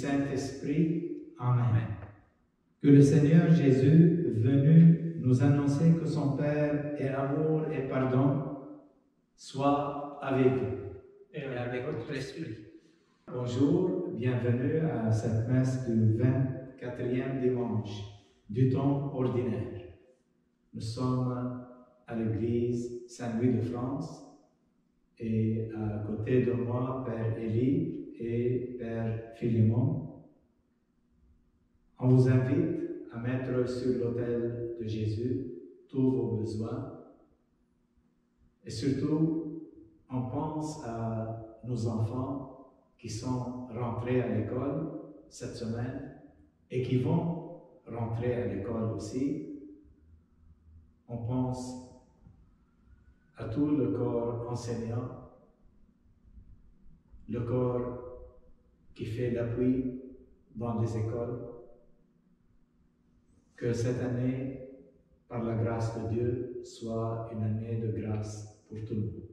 Saint-Esprit. Amen. Que le Seigneur Jésus, venu nous annoncer que son Père est amour et pardon, soit avec vous. Et avec votre esprit. Bonjour, bienvenue à cette messe du 24e dimanche du temps ordinaire. Nous sommes à l'église Saint-Louis de France et à côté de moi, Père Élie et Père Philémon. On vous invite à mettre sur l'autel de Jésus tous vos besoins et surtout, on pense à nos enfants qui sont rentrés à l'école cette semaine et qui vont rentrer à l'école aussi. On pense à tout le corps enseignant, le corps qui fait l'appui dans les écoles. Que cette année, par la grâce de Dieu, soit une année de grâce pour tout le monde.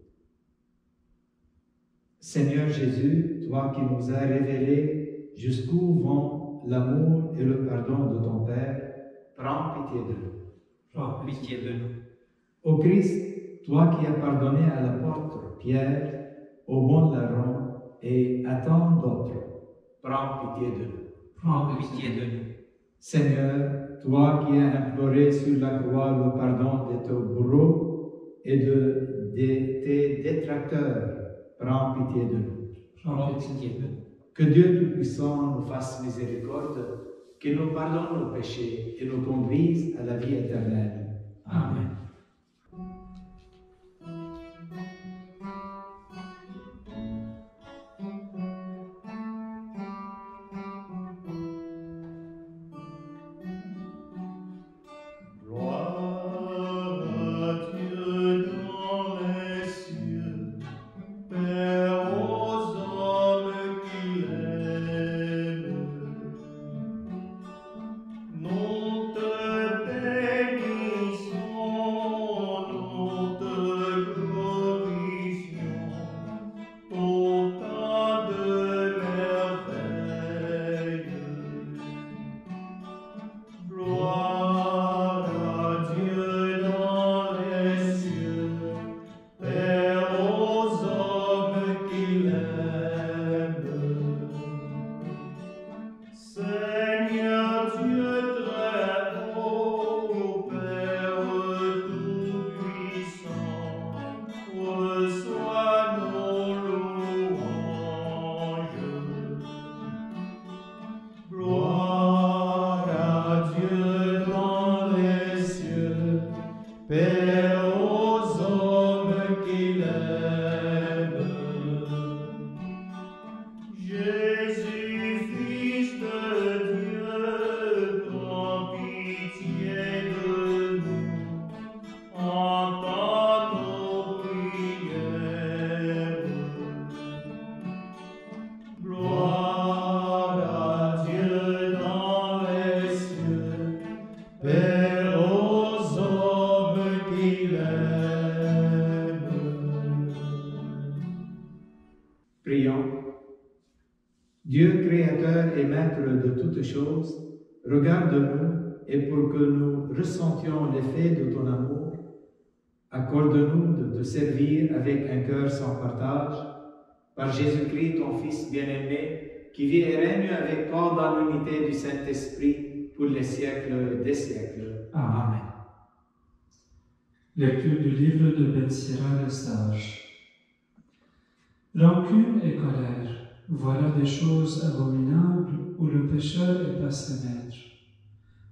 Seigneur Jésus, toi qui nous as révélé jusqu'où vont l'amour et le pardon de ton Père, prends pitié de nous. Prends pitié de nous. Ô Christ, toi qui as pardonné à l'apôtre Pierre, au bon larron et à tant d'autres, prends pitié de nous. Prends pitié de nous. Seigneur, toi qui as imploré sur la croix le pardon de tes bourreaux et de tes détracteurs, prends pitié de nous. Prends pitié de nous. Que Dieu Tout-Puissant nous fasse miséricorde, qu'il nous pardonne nos péchés et nous conduise à la vie éternelle. Amen. Prions. Dieu créateur et maître de toutes choses, regarde-nous et pour que nous ressentions l'effet de ton amour, accorde-nous de te servir avec un cœur sans partage, par Jésus-Christ, ton Fils bien-aimé, qui vit et règne avec toi dans l'unité du Saint-Esprit pour les siècles des siècles. Amen. Lecture du livre de Ben Sira le sage. Rancune et colère, voilà des choses abominables où le pécheur est passé maître.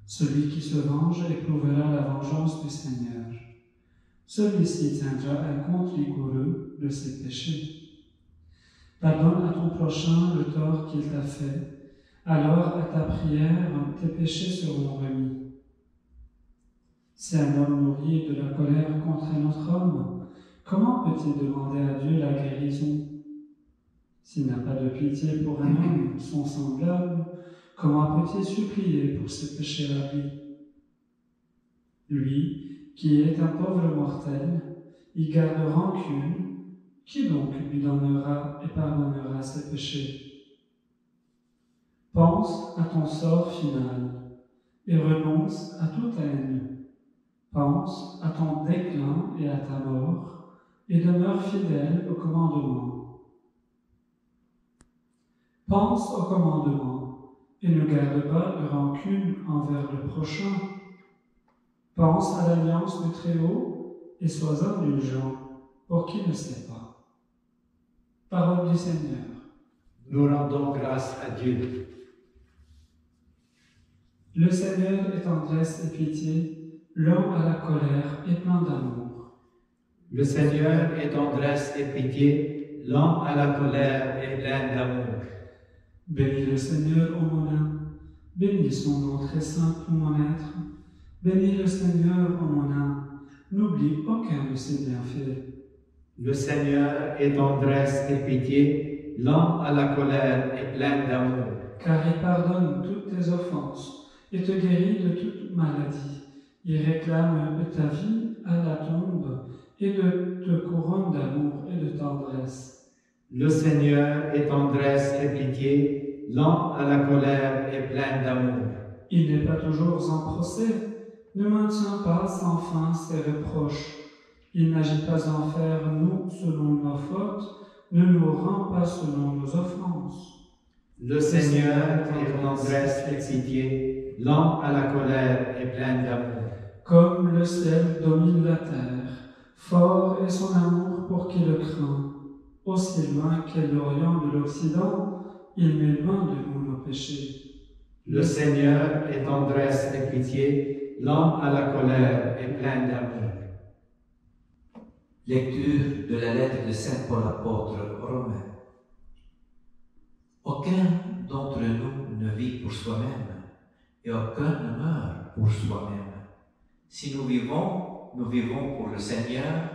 Celui qui se venge éprouvera la vengeance du Seigneur. Celui-ci tiendra un compte rigoureux de ses péchés. Pardonne à ton prochain le tort qu'il t'a fait, alors à ta prière tes péchés seront remis. Si un homme nourrit de la colère contre un autre homme, comment peut-il demander à Dieu la guérison? S'il n'a pas de pitié pour un homme, son semblable, comment peut-il supplier pour ses péchés à lui? Lui, qui est un pauvre mortel, y garde rancune, qui donc lui donnera et pardonnera ses péchés? Pense à ton sort final et renonce à toute haine. Pense à ton déclin et à ta mort et demeure fidèle au commandement. Pense au commandement et ne garde pas de rancune envers le prochain. Pense à l'alliance du Très-Haut et sois indulgent pour qui ne sait pas. Parole du Seigneur. Nous rendons grâce à Dieu. Le Seigneur est tendresse et pitié, lent à la colère et plein d'amour. Le Seigneur est tendresse et pitié, lent à la colère et plein d'amour. Bénis le Seigneur, ô mon âme, bénis son nom très saint, ô mon être. Bénis le Seigneur, ô mon âme, n'oublie aucun de ses bienfaits. Le Seigneur est tendresse et pitié, lent à la colère et plein d'amour. Car il pardonne toutes tes offenses et te guérit de toute maladie. Il réclame ta vie à la tombe et te couronne d'amour et de tendresse. Le Seigneur est tendresse et pitié, lent à la colère et plein d'amour. Il n'est pas toujours en procès, ne maintient pas sans fin ses reproches. Il n'agit pas en faire nous selon nos fautes, ne nous rend pas selon nos offenses. Le Seigneur est tendresse et pitié, lent à la colère et plein d'amour. Comme le ciel domine la terre, fort est son amour pour qui le craint. Aussi loin qu'est l'Orient de l'Occident, il met loin de nous nos péchés. Le Seigneur est tendresse et pitié, lent à la colère et plein d'amour. Lecture de la lettre de Saint Paul apôtre aux Romains. Aucun d'entre nous ne vit pour soi-même, et aucun ne meurt pour soi-même. Si nous vivons pour le Seigneur.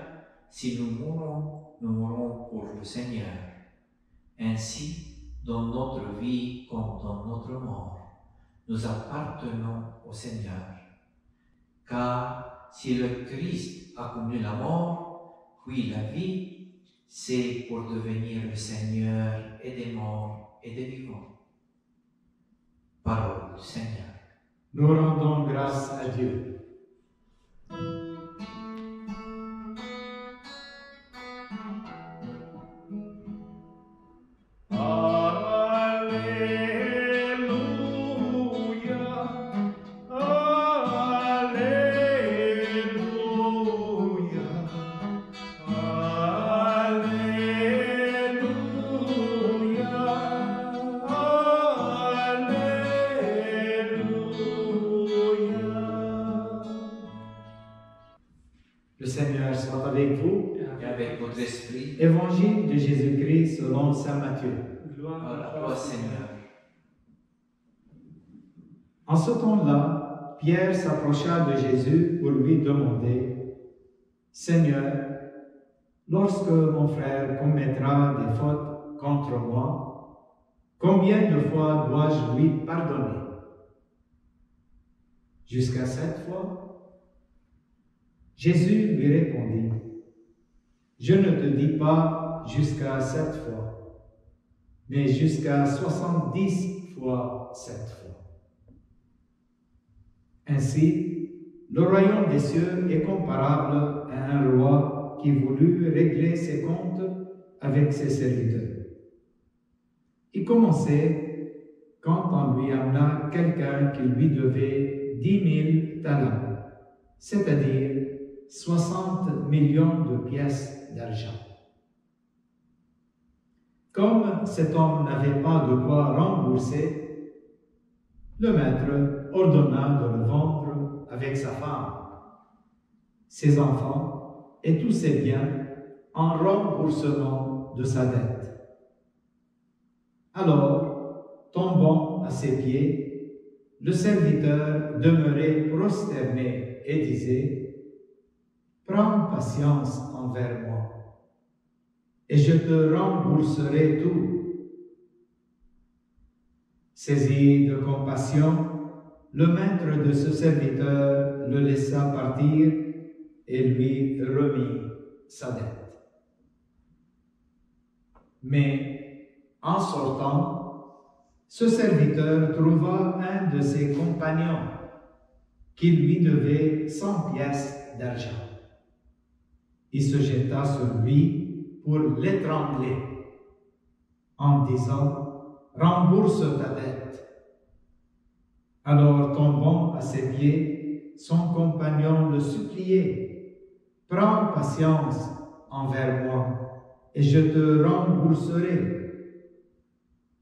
Si nous mourons pour le Seigneur. Ainsi, dans notre vie comme dans notre mort, nous appartenons au Seigneur. Car si le Christ a connu la mort, puis la vie, c'est pour devenir le Seigneur et des morts et des vivants. Parole du Seigneur. Nous rendons grâce à Dieu. Le Seigneur soit avec vous. Et avec votre esprit, Évangile de Jésus-Christ selon saint Matthieu. gloire à toi, Seigneur. En ce temps-là, Pierre s'approcha de Jésus pour lui demander « Seigneur, lorsque mon frère commettra des fautes contre moi, combien de fois dois-je lui pardonner? Jusqu'à 7 fois? » Jésus lui répondit, « Je ne te dis pas jusqu'à 7 fois, mais jusqu'à 70 fois 7 fois. » Ainsi, le royaume des cieux est comparable à un roi qui voulut régler ses comptes avec ses serviteurs. Il commençait quand on lui amena quelqu'un qui lui devait 10 000 talents, c'est-à-dire 60 millions de pièces d'argent. Comme cet homme n'avait pas de quoi rembourser, le maître ordonna de le vendre avec sa femme, ses enfants et tous ses biens en remboursement de sa dette. Alors, tombant à ses pieds, le serviteur demeurait prosterné et disait « Prends patience envers moi, et je te rembourserai tout. » Saisi de compassion, le maître de ce serviteur le laissa partir et lui remit sa dette. Mais en sortant, Ce serviteur trouva un de ses compagnons qui lui devait 100 pièces d'argent. Il se jeta sur lui pour l'étrangler en disant « Rembourse ta dette ». Alors, tombant à ses pieds, son compagnon le suppliait « Prends patience envers moi, et je te rembourserai. »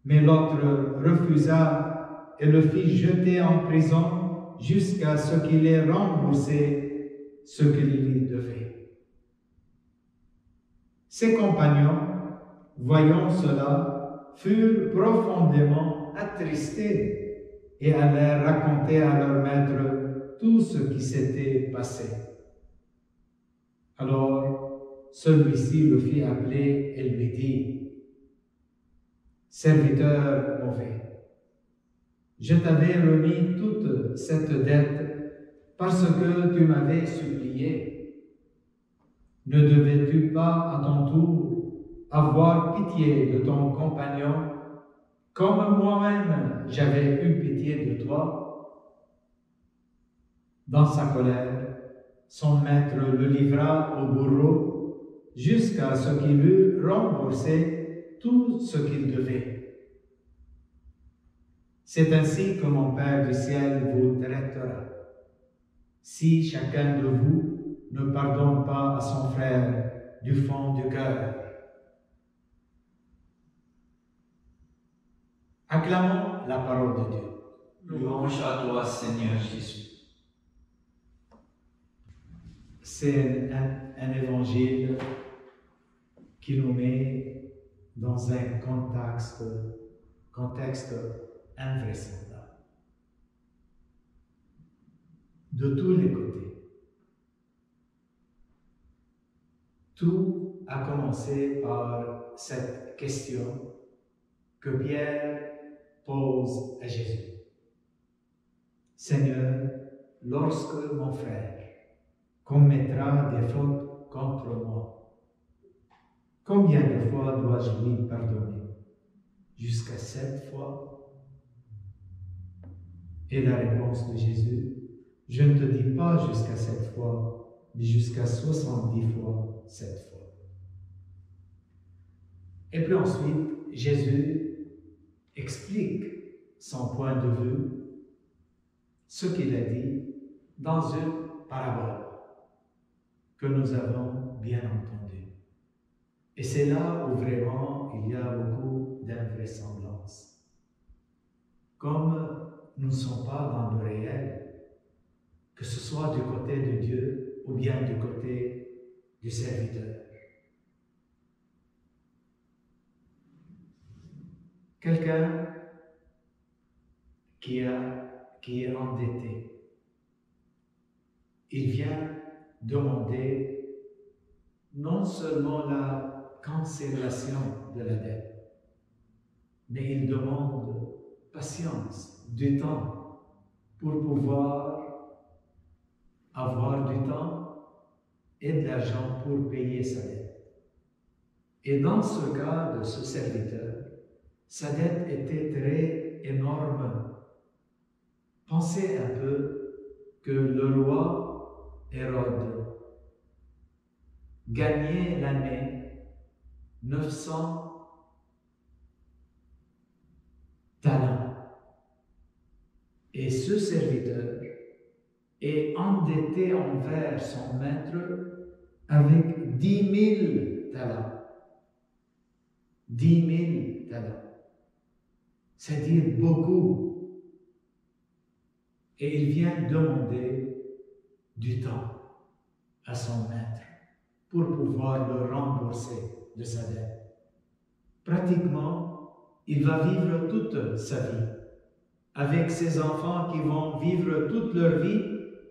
Mais l'autre refusa et le fit jeter en prison jusqu'à ce qu'il ait remboursé ce qu'il lui devait. Ses compagnons, voyant cela, furent profondément attristés et allèrent raconter à leur maître tout ce qui s'était passé. Alors, celui-ci le fit appeler et lui dit « Serviteur mauvais, je t'avais remis toute cette dette parce que tu m'avais supplié. Ne devais-tu pas à ton tour avoir pitié de ton compagnon comme moi-même j'avais eu pitié de toi ?» Dans sa colère, son maître le livra au bourreau jusqu'à ce qu'il eût remboursé tout ce qu'il devait. C'est ainsi que mon Père du ciel vous traitera, si chacun de vous ne pardonne pas à son frère du fond du cœur. Acclamons la parole de Dieu. Louange à toi, Seigneur Jésus. C'est un évangile qui nous met dans un contexte invraisemblable. De tous les côtés. Tout a commencé par cette question que Pierre pose à Jésus. Seigneur, lorsque mon frère commettra des fautes contre moi, combien de fois dois-je lui pardonner? Jusqu'à 7 fois? Et la réponse de Jésus, je ne te dis pas jusqu'à 7 fois, mais jusqu'à 70 fois 7 fois. Et puis ensuite, Jésus explique son point de vue, ce qu'il a dit dans une parabole que nous avons bien entendue. Et c'est là où vraiment il y a beaucoup d'invraisemblance. Comme nous ne sommes pas dans le réel, que ce soit du côté de Dieu ou bien du côté du serviteur. Quelqu'un qui est endetté, il vient demander non seulement la cancellation de la dette, mais il demande patience, du temps, pour pouvoir avoir du temps et de l'argent pour payer sa dette. Et dans ce cas de ce serviteur, sa dette était très énorme. Pensez un peu que le roi Hérode gagnait l'année 900 talents. Et ce serviteur est endetté envers son maître avec 10 000 talents. 10 000 talents. C'est-à-dire beaucoup. Et il vient demander du temps à son maître pour pouvoir le rembourser de sa dette. Pratiquement, il va vivre toute sa vie avec ses enfants qui vont vivre toute leur vie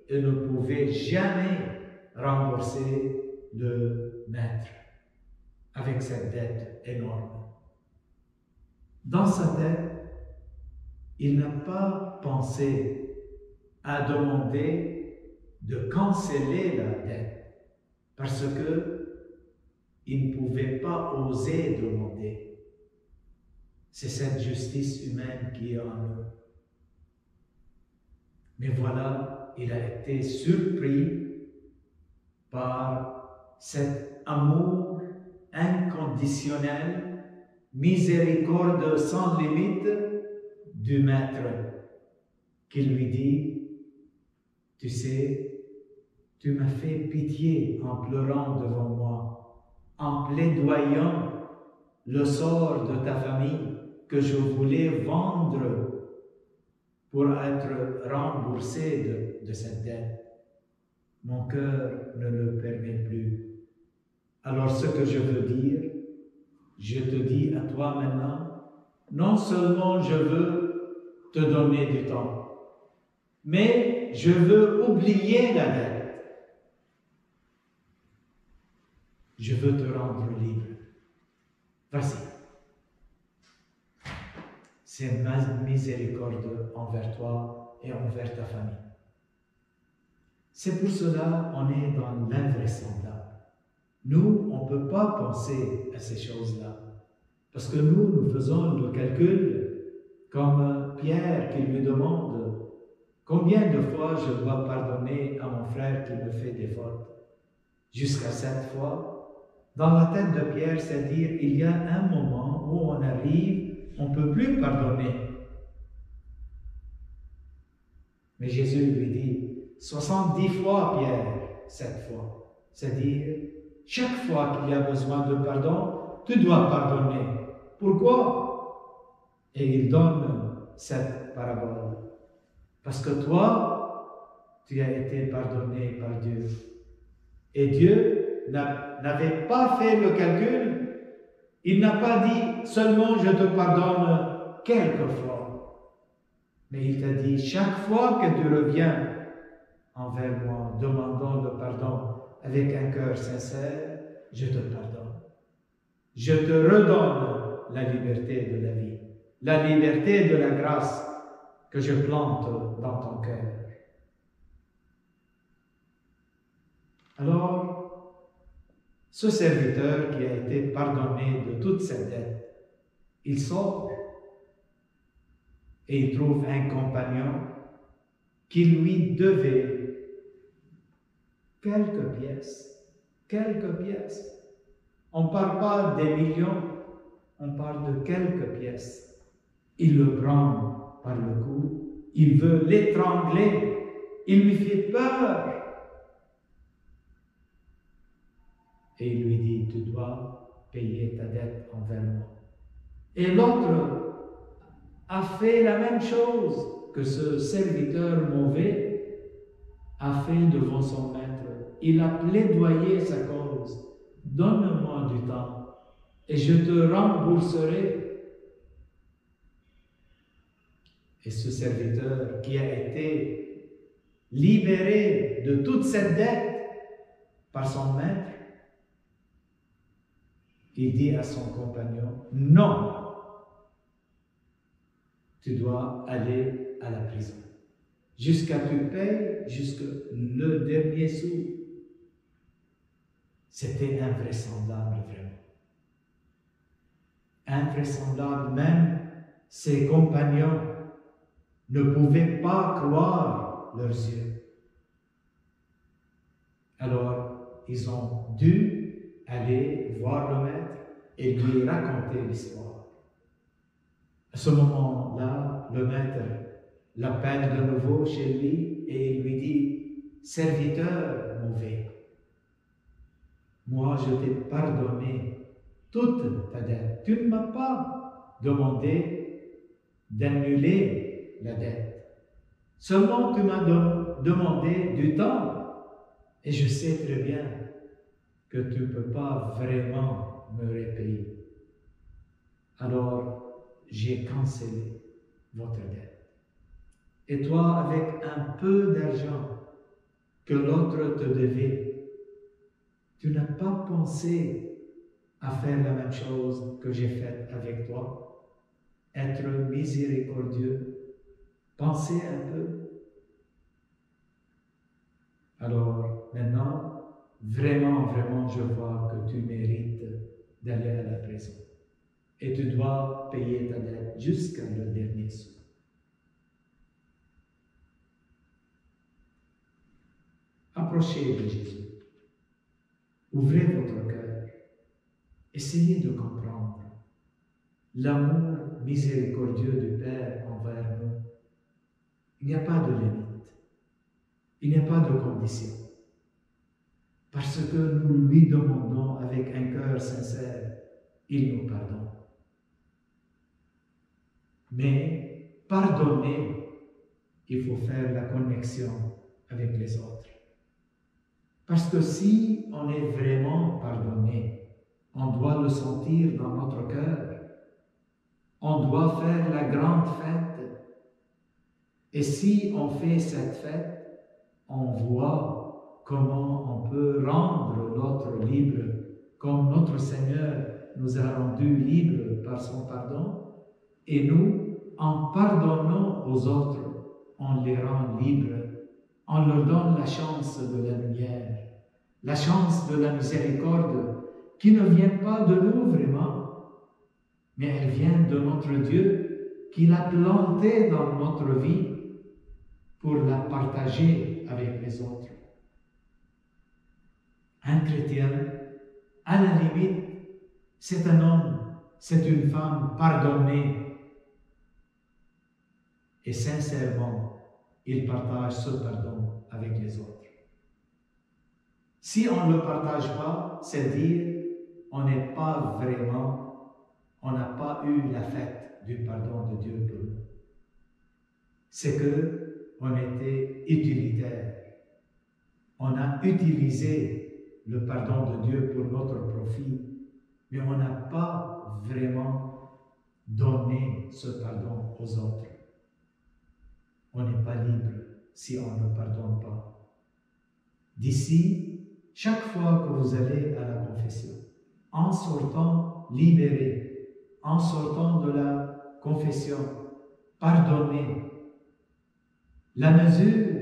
et ne pouvaient jamais rembourser le maître avec cette dette énorme. Dans sa tête, il n'a pas pensé à demander de canceller la dette parce que il ne pouvait pas oser demander. C'est cette justice humaine qui est en nous. Mais voilà, il a été surpris par cet amour inconditionnel, miséricorde sans limite du Maître, qui lui dit, tu sais, tu m'as fait pitié en pleurant devant moi, en plaidoyant le sort de ta famille que je voulais vendre pour être remboursé de cette dette. Mon cœur ne le permet plus. Alors ce que je veux dire, je te dis à toi maintenant, non seulement je veux te donner du temps, mais je veux oublier la dette. Je veux te rendre libre. Vas-y. C'est ma miséricorde envers toi et envers ta famille. C'est pour cela qu'on est dans l'invraisemblable. Nous, on ne peut pas penser à ces choses-là. Parce que nous faisons le calcul comme Pierre qui lui demande combien de fois je dois pardonner à mon frère qui me fait des fautes. Jusqu'à 7 fois. Dans la tête de Pierre, c'est-à-dire il y a un moment où on arrive, on ne peut plus pardonner. Mais Jésus lui dit 70 fois, Pierre, 7 fois. C'est-à-dire, chaque fois qu'il y a besoin de pardon, tu dois pardonner. Pourquoi? Et il donne cette parabole. Parce que toi, tu as été pardonné par Dieu. Et Dieu n'avait pas fait le calcul. Il n'a pas dit seulement je te pardonne quelques fois. Mais il t'a dit chaque fois que tu reviens envers moi, demandant le pardon avec un cœur sincère, je te pardonne. Je te redonne la liberté de la vie, la liberté de la grâce que je plante dans ton cœur. Alors, ce serviteur qui a été pardonné de toute cette dette, il sort et il trouve un compagnon qui lui devait quelques pièces. On ne parle pas des millions, on parle de quelques pièces. Il le prend par le cou, il veut l'étrangler, il lui fait peur. Et il lui dit, tu dois payer ta dette envers moi. Et l'autre a fait la même chose que ce serviteur mauvais a fait devant son maître. Il a plaidoyé sa cause. Donne-moi du temps et je te rembourserai. Et ce serviteur qui a été libéré de toute cette dette par son maître, il dit à son compagnon, non, tu dois aller à la prison. Jusqu'à tu payes, jusqu'à le dernier sou. C'était invraisemblable, vraiment. Invraisemblable, même ses compagnons ne pouvaient pas croire leurs yeux. Alors, ils ont dû aller voir le maître et lui raconter l'histoire. À ce moment-là, le maître l'appelle de nouveau chez lui et lui dit, « Serviteur mauvais, moi je t'ai pardonné toute ta dette. Tu ne m'as pas demandé d'annuler la dette. Seulement tu m'as demandé du temps. Et je sais très bien que tu ne peux pas vraiment me repayer. Alors, j'ai cancellé votre dette. Et toi, avec un peu d'argent que l'autre te devait, tu n'as pas pensé à faire la même chose que j'ai faite avec toi, être miséricordieux, penser un peu. Alors, maintenant, vraiment, je vois que tu mérites d'aller à la prison. et tu dois payer ta dette jusqu'à le dernier sou. Approchez de Jésus. Ouvrez votre cœur. Essayez de comprendre l'amour miséricordieux du Père envers nous. Il n'y a pas de limite. Il n'y a pas de condition. Parce que nous lui demandons avec un cœur sincère, il nous pardonne. Mais pardonner, il faut faire la connexion avec les autres. Parce que si on est vraiment pardonné, on doit le sentir dans notre cœur. On doit faire la grande fête. Et si on fait cette fête, on voit comment on peut rendre l'autre libre, comme notre Seigneur nous a rendus libres par son pardon. Et nous, en pardonnant aux autres, on les rend libres. On leur donne la chance de la lumière, la chance de la miséricorde, qui ne vient pas de nous vraiment, mais elle vient de notre Dieu, qui l'a plantée dans notre vie pour la partager avec les autres. Un chrétien, à la limite, c'est un homme, c'est une femme pardonnée. Et sincèrement, il partage ce pardon avec les autres. Si on ne le partage pas, c'est dire on n'est pas vraiment, on n'a pas eu la fête du pardon de Dieu pour nous. C'est que on était utilitaire. On a utilisé le pardon de Dieu pour notre profit, mais on n'a pas vraiment donné ce pardon aux autres. On n'est pas libre si on ne pardonne pas. D'ici, chaque fois que vous allez à la confession, en sortant libéré, en sortant de la confession, pardonnez. La mesure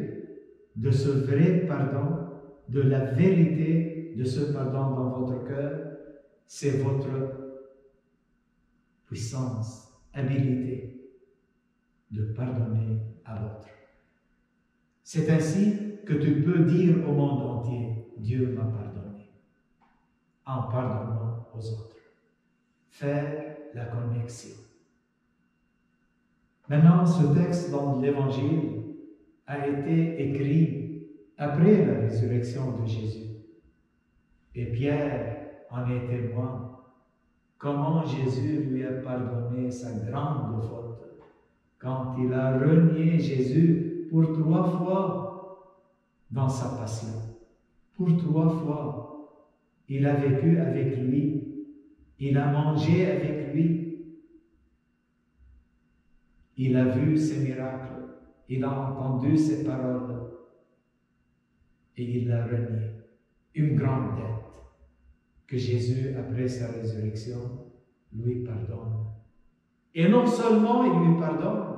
de ce vrai pardon, de la vérité de ce pardon dans votre cœur, c'est votre puissance, habilité de pardonner à l'autre. C'est ainsi que tu peux dire au monde entier, Dieu m'a pardonné, en pardonnant aux autres. Faire la connexion. Maintenant, ce texte dans l'Évangile a été écrit après la résurrection de Jésus. Et Pierre en est témoin. Comment Jésus lui a pardonné sa grande faute quand il a renié Jésus pour 3 fois dans sa passion. Pour 3 fois, il a vécu avec lui, il a mangé avec lui, il a vu ses miracles, il a entendu ses paroles et il l'a renié. Une grande dette que Jésus, après sa résurrection, lui pardonne. Et non seulement il lui pardonne,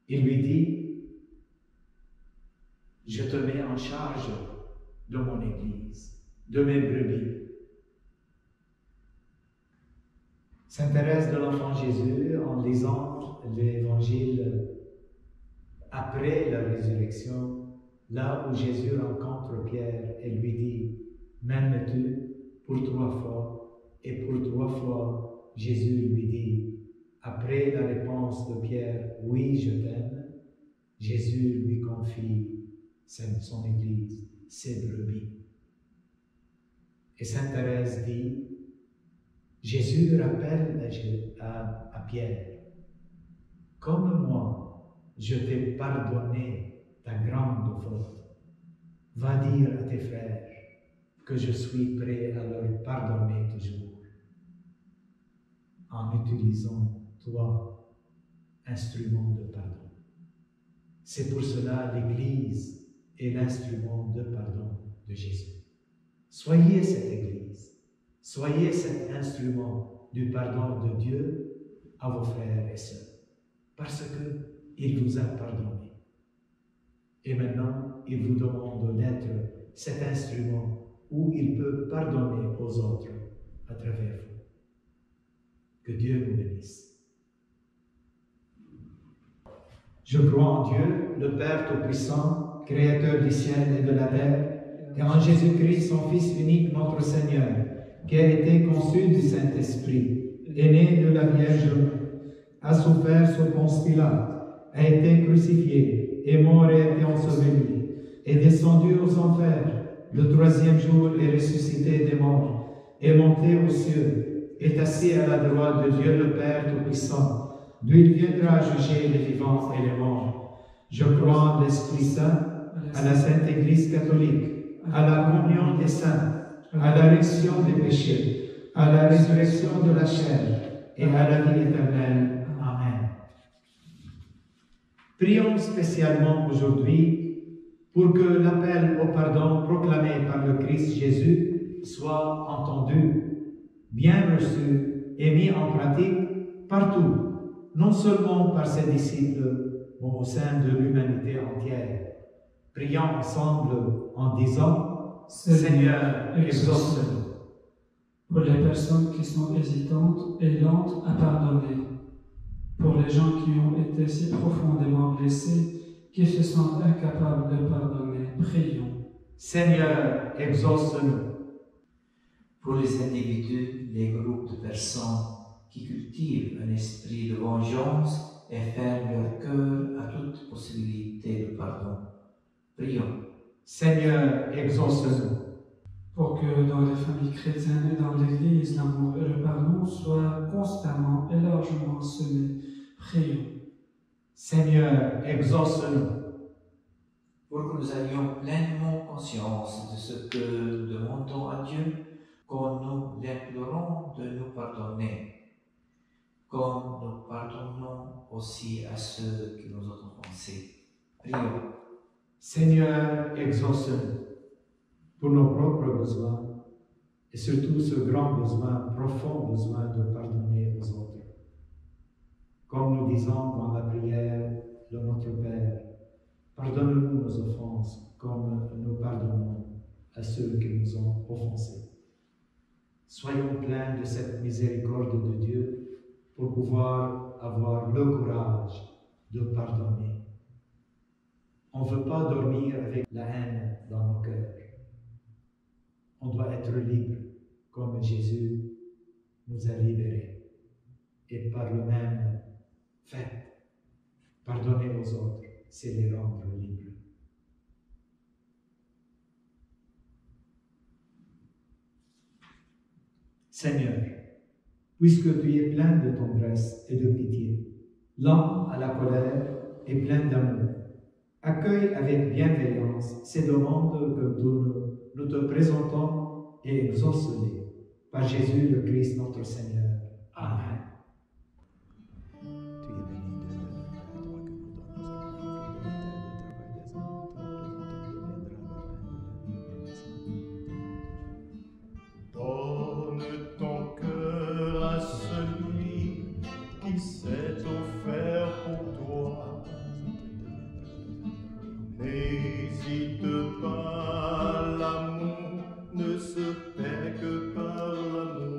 il lui dit, je te mets en charge de mon Église, de mes brebis. Sainte Thérèse de l'Enfant Jésus, en lisant l'Évangile après la résurrection, là où Jésus rencontre Pierre et lui dit, m'aimes-tu pour 3 fois? Et pour 3 fois, Jésus lui dit, après la réponse de Pierre, oui, je t'aime, Jésus lui confie son Église, ses brebis. Et Sainte Thérèse dit, Jésus rappelle à Pierre, comme moi, je t'ai pardonné ta grande faute. Va dire à tes frères que je suis prêt à leur pardonner toujours, en utilisant toi, instrument de pardon. C'est pour cela l'Église est l'instrument de pardon de Jésus. Soyez cette Église, soyez cet instrument du pardon de Dieu à vos frères et sœurs, parce qu'il vous a pardonné. Et maintenant, il vous demande d'être cet instrument où il peut pardonner aux autres à travers vous. Que Dieu nous bénisse. Je crois en Dieu, le Père Tout-Puissant, Créateur du ciel et de la terre, et en Jésus-Christ, son Fils unique, notre Seigneur, qui a été conçu du Saint-Esprit, est né de la Vierge, a souffert sous Ponce Pilate, a été crucifié, est mort et a été enseveli, est descendu aux enfers, le troisième jour est ressuscité des morts, est monté aux cieux, est assis à la droite de Dieu le Père Tout-Puissant, d'où il viendra juger les vivants et les morts. Je crois en l'Esprit Saint, à la Sainte Église catholique, à la communion des saints, à la rémission des péchés, à la résurrection de la chair et à la vie éternelle. Amen. Prions spécialement aujourd'hui pour que l'appel au pardon proclamé par le Christ Jésus soit entendu, bien reçu et mis en pratique partout, non seulement par ses disciples, mais au sein de l'humanité entière. Prions ensemble en disant « Seigneur, exauce-nous ». Pour les personnes qui sont hésitantes et lentes à pardonner, pour les gens qui ont été si profondément blessés qu'ils se sentent incapables de pardonner, prions. Seigneur, exauce-nous. Pour les individus, les groupes de personnes qui cultivent un esprit de vengeance et ferment leur cœur à toute possibilité de pardon, prions. Seigneur, exauce-nous. Pour que dans les familles chrétiennes et dans l'Église, l'amour et le pardon soient constamment et largement semés, prions. Seigneur, exauce-nous. Pour que nous ayons pleinement conscience de ce que nous demandons à Dieu, quand nous l'implorons de nous pardonner, comme nous pardonnons aussi à ceux qui nous ont offensés. Prions. Seigneur, exauce-nous. Pour nos propres besoins, et surtout ce grand besoin, profond besoin de pardonner aux autres. Comme nous disons dans la prière de notre Père, pardonne-nous nos offenses comme nous pardonnons à ceux qui nous ont offensés. Soyons pleins de cette miséricorde de Dieu pour pouvoir avoir le courage de pardonner. On ne veut pas dormir avec la haine dans nos cœurs. On doit être libre, comme Jésus nous a libérés. Et par le même fait, pardonner aux autres, c'est les rendre libres. Seigneur, puisque tu es plein de tendresse et de pitié, lent à la colère et plein d'amour, accueille avec bienveillance ces demandes que nous te présentons et exauce-les par Jésus le Christ notre Seigneur. Amen. Donne ton cœur à celui qui s'est offert pour toi. N'hésite pas, l'amour ne se paie que par l'amour.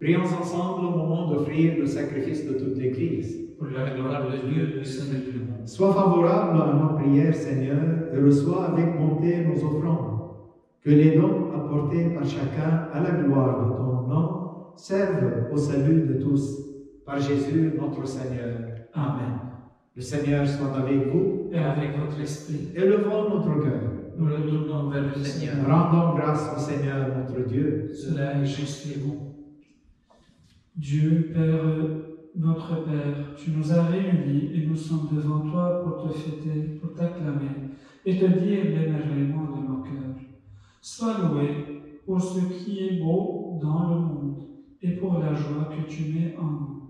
Prions ensemble au moment d'offrir le sacrifice de toute l'Église. Pour la gloire de Dieu, le salut du monde. Sois favorable à nos prières, Seigneur, et reçois avec bonté nos offrandes. Que les dons apportés par chacun à la gloire de ton nom servent au salut de tous. Par Jésus, notre Seigneur. Amen. Le Seigneur soit avec vous. Et avec votre esprit, Élevons notre cœur. nous le tournons vers le Seigneur. Rendons grâce au Seigneur, notre Dieu. Cela est juste et bon. Dieu, Père, notre Père, tu nous as réunis et nous sommes devant toi pour te fêter, pour t'acclamer et te dire l'émerveillement de nos cœurs. Sois loué pour ce qui est beau dans le monde et pour la joie que tu mets en nous.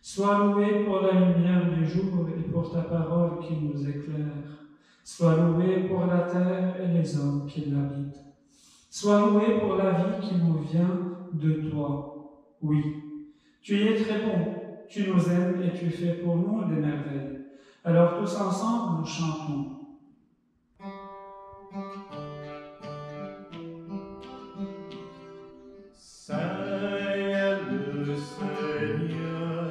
Sois loué pour la lumière du jour et pour ta parole qui nous éclaire. Sois loué pour la terre et les hommes qui l'habitent. Sois loué pour la vie qui nous vient de toi. Oui, tu es très bon, tu nous aimes et tu fais pour nous des merveilles. Alors tous ensemble, nous chantons. Saint est le Seigneur,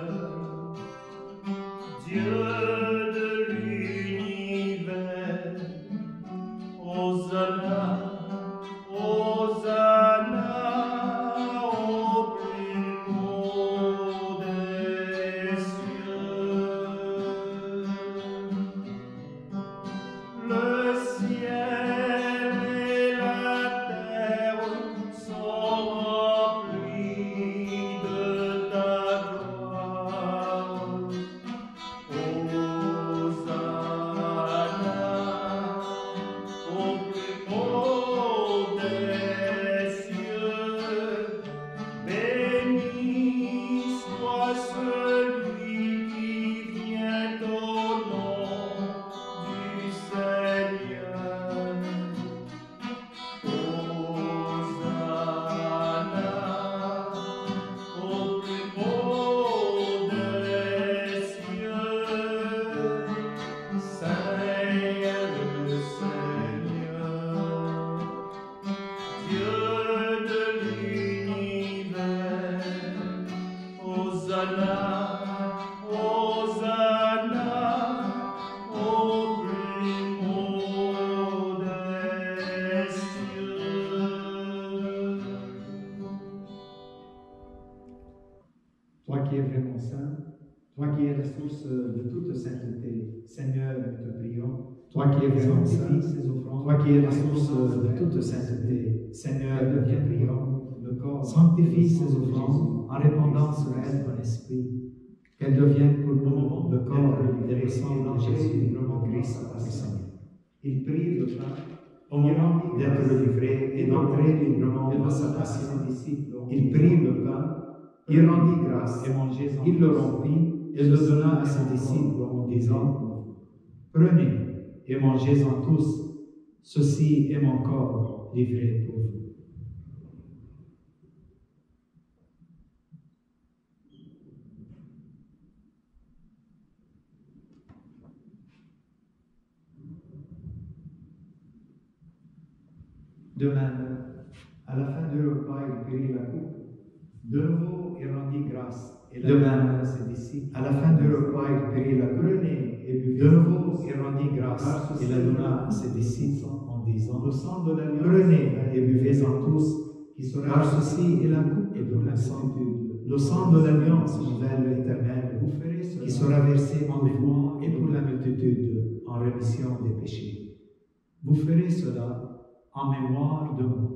Dieu de l'univers. Hosanna, Hosanna au plus haut des cieux. Le ciel et la terre sont remplis de ta gloire. Hosanna au plus haut des cieux. Béni soit celui qui vient au nom du Seigneur. Hosanna au plus haut des cieux. Saint est le Seigneur, Dieu de l'univers. Hosanna, Hosanna au plus haut des cieux. Toi qui es vraiment saint, toi qui es la source de toute sainteté, Seigneur, nous te prions. Toi qui es vraiment saint, toi qui es la source de toute sainteté, Seigneur, nous te prions. Sanctifie ces offrandes en répandant sur elles ton esprit, qu'elles deviennent pour nous le corps et le sang de Jésus, notre Christ, notre Seigneur. Il prie le pain au moment d'être livré et d'entrer librement dans sa passion. Il prit le pain, il rendit grâce, il le rompit et le donna à ses disciples en disant: Prenez et mangez-en tous, ceci est mon corps livré pour vous. De même, à la fin du repas, il prit la coupe. De nouveau, il rendit grâce. Et de même, à ses disciples, à la fin du repas, il prit la coupe. Et de nouveau, il rendit grâce et la donna à ses disciples en disant: Prenez et buvez-en tous, car ceci est la coupe de mon sang, le sang de l'alliance nouvelle éternelle, qui sera versé en vous et pour la multitude en rémission des péchés. Vous ferez cela en mémoire de moi.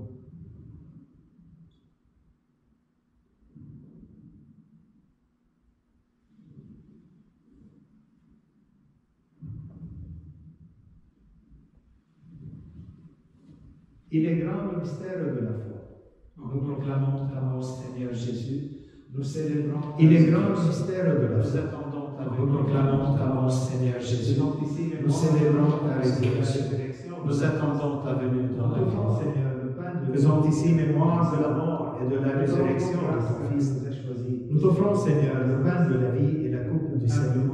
Il est grand le mystère de la foi. Nous proclamons ta mort, Seigneur Jésus. Nous célébrons. Il est grand le mystère de la foi. Nous proclamons ta mort, Seigneur Jésus. Nous célébrons ta résurrection. Nous attendons ta venue dans le monde. Faisons ici mémoire de la mort et de la résurrection de ton Fils. Nous t'offrons, Seigneur, le pain de la vie et la coupe du salut.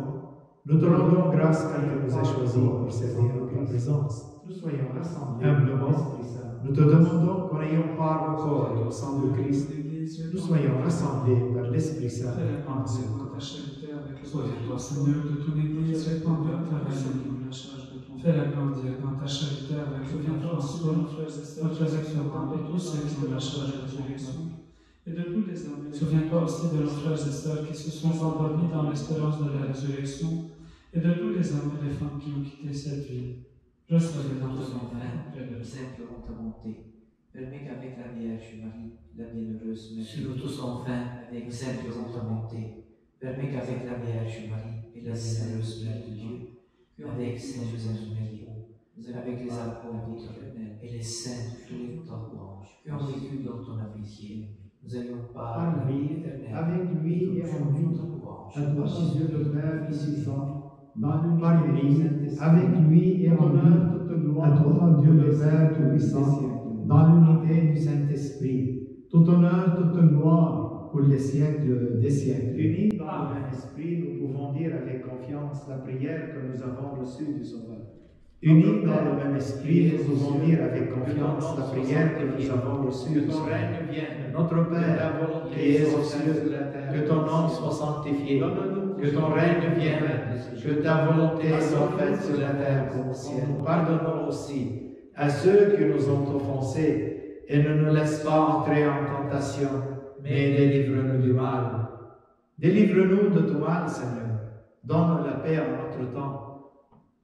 Nous te rendons grâce car tu nous as choisis pour servir notre présence. Nous soyons rassemblés humblement. Nous te demandons qu'en ayant part au corps et au sang de Christ, l'Église. nous soyons rassemblés par l'Esprit Saint Fais en un seul répandre corps. ta charité avec le Souviens-toi, Seigneur, de ton Église répandue à travers le monde. Fais-la grandir dans ta charité avec le Souviens-toi aussi de nos frères et sœurs, et tous ceux qui ont la charge de résurrection. Et de tous les hommes. Souviens-toi aussi de nos frères et sœurs qui se sont endormis dans l'espérance de la résurrection, et de tous les hommes et les femmes qui ont quitté cette vie. Reçois-les dans Tous ton nom. enfin, nous implorons ta bonté. Permets qu'avec la Vierge Marie, la bienheureuse Mère, Si nous tous enfin, avec nous implorons ta bonté. Permets qu'avec la Vierge Marie et la bienheureuse Mère de Dieu, avec Saint Joseph Marie, avec les apôtres éternels et les saints de tous les anges qui ont vécu dans ton amitié, nous ayons part Par à la vie lui, éternelle. avec lui et en lui, louange. à toi, Jésus, le Père suffisant, dans l'unité, par lui, avec lui et en lui, à toi, Dieu le Père Tout-Puissant, dans l'unité du Saint-Esprit, tout honneur, toute gloire pour les siècles des siècles. Unis dans le même esprit, nous pouvons dire avec confiance la prière que nous avons reçue du Sauveur. Unis dans le même esprit, nous pouvons dire avec confiance la prière que nous avons reçue du Sauveur. Notre Père, qui es aux cieux, que ton nom soit sanctifié, que ton règne vienne, que ta volonté soit faite sur la terre comme au ciel. Pardonne-nous aussi à ceux qui nous ont offensés, et ne nous laisse pas entrer en tentation, mais délivre-nous du mal. Délivre-nous de tout mal, Seigneur. Donne la paix en notre temps.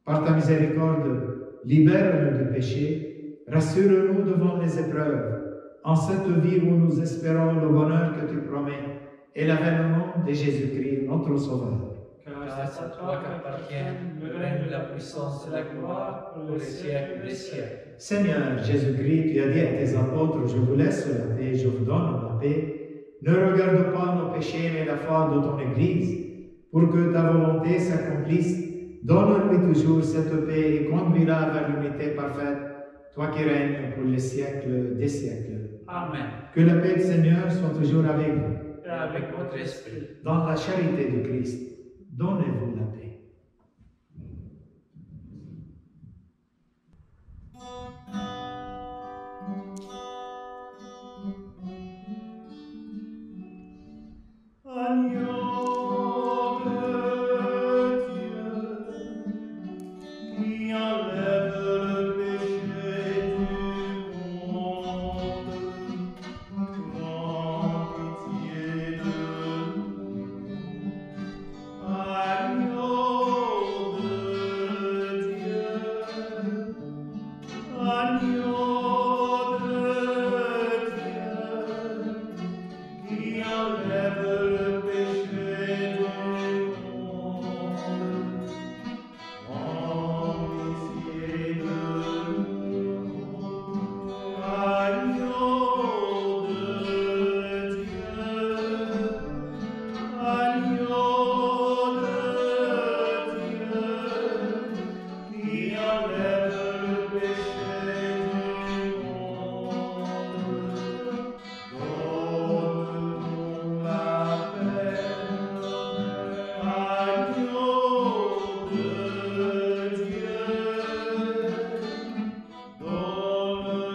Par ta miséricorde, libère-nous du péché, rassure-nous devant les épreuves, en cette vie où nous espérons le bonheur que tu promets, et l'avènement de Jésus-Christ, notre Sauveur. car c'est à toi qu'appartiennent le règne, la puissance et la gloire pour les siècles des siècles. Seigneur Jésus-Christ, tu as dit à tes apôtres, je vous laisse la paix, je vous donne la paix. Ne regarde pas nos péchés, mais la foi de ton Église, pour que ta volonté s'accomplisse. Donne-lui toujours cette paix et conduis-la vers l'unité parfaite, toi qui règnes pour les siècles des siècles. Amen. Que la paix du Seigneur soit toujours avec vous. Et avec votre esprit. Dans la charité de Christ, donnez-vous la paix. Agneau de Dieu, qui enlève le péché du monde, prends pitié de nous. Agneau de Dieu, agneau de Dieu, qui enlève le péché du monde, prends pitié de nous. Agneau de Dieu, agneau de Dieu, qui enlève le péché du monde, donne-nous la paix. Agneau de Dieu,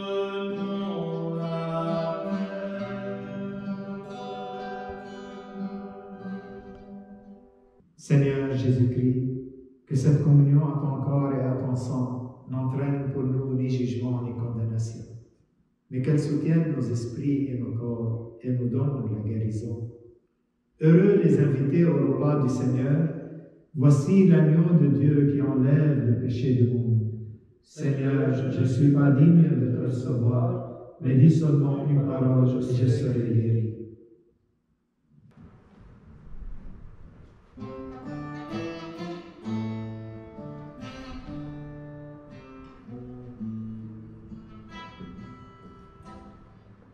donne-nous la paix. Seigneur Jésus-Christ, que cette communion à ton corps et à ton sang n'entraîne pour nous ni jugement ni condamnation, mais qu'elle soutienne nos esprits et nos corps et nous donne la guérison. Heureux les invités au repas du Seigneur, voici l'agneau de Dieu qui enlève le péché du monde. Seigneur, je ne suis pas digne de te recevoir, mais dis seulement une parole et je serai guéri.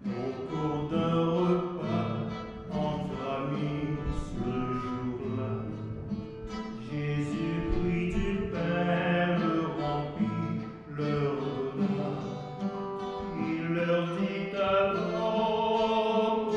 Au cours d'un repas entre amis ce jour-là, Jésus prit du pain, le remplit, leur donna. Il leur dit alors,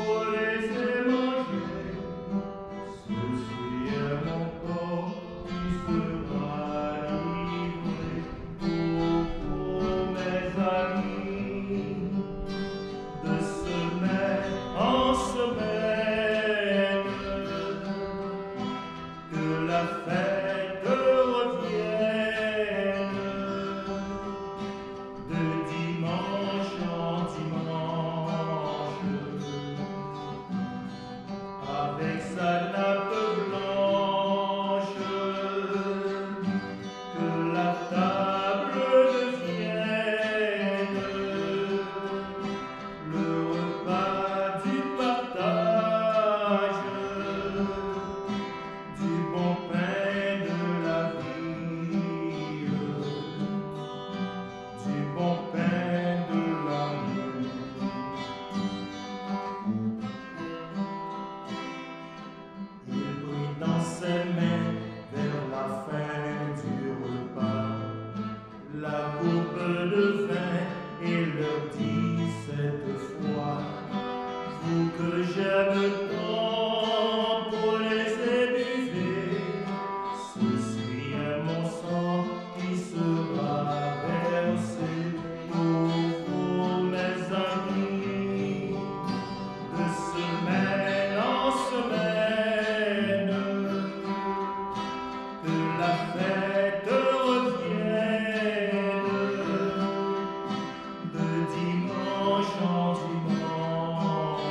chant dimanche,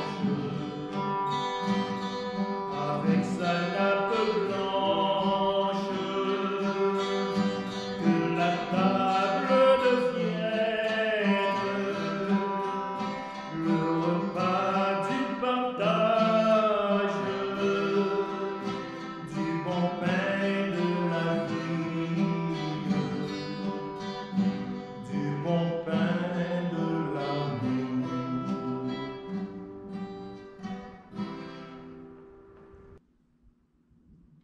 avec sa nappe blanche, que la table devienne le repas du partage, du bon pain de la vie, du bon pain de l'amour.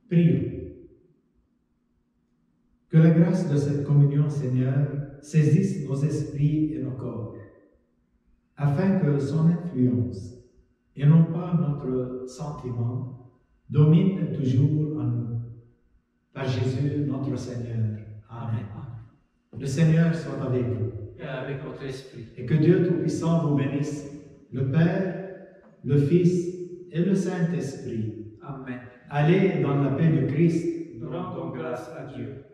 Prions. Que la grâce de cette communion, Seigneur, saisisse nos esprits et nos corps, afin que son influence, et non pas notre sentiment, domine toujours en nous. Par Jésus, notre Seigneur. Amen. Le Seigneur soit avec vous. Et avec votre esprit. Et que Dieu Tout-Puissant vous bénisse, le Père, le Fils et le Saint-Esprit. Amen. Allez dans la paix du Christ. Nous rendons grâce à Dieu.